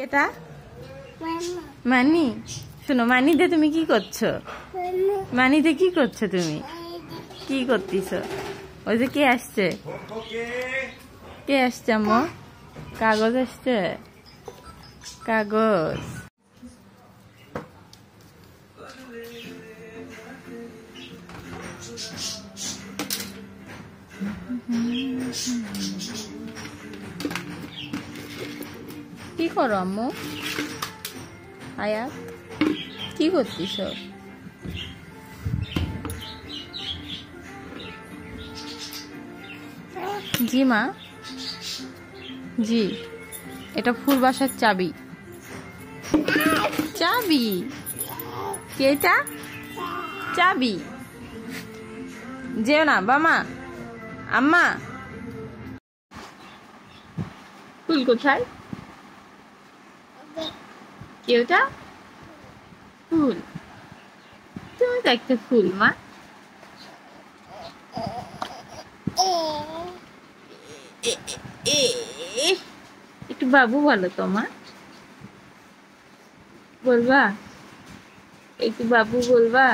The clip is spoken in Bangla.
এটা মানি। শোনো, মানিতে তুমি কি করছো? মানিতে কি করছো তুমি? কি করতেছো? ওই যে কে আসছে? কে আসছে আম্মু? কাগজ আসছে, কাগজ। কি করো আম্মু? আয়া কি করতিস? জি মা, জি। এটা ফুল বাসার চাবি। চাবি? এটা চাবি। যেও না বামা। আম্মা, ফুল কোথায়? কেউটা ফুল। তুমি তো একটা ফুল মা। একটু বাবু বলো তো মা, বলবা? একটু বাবু বলবা?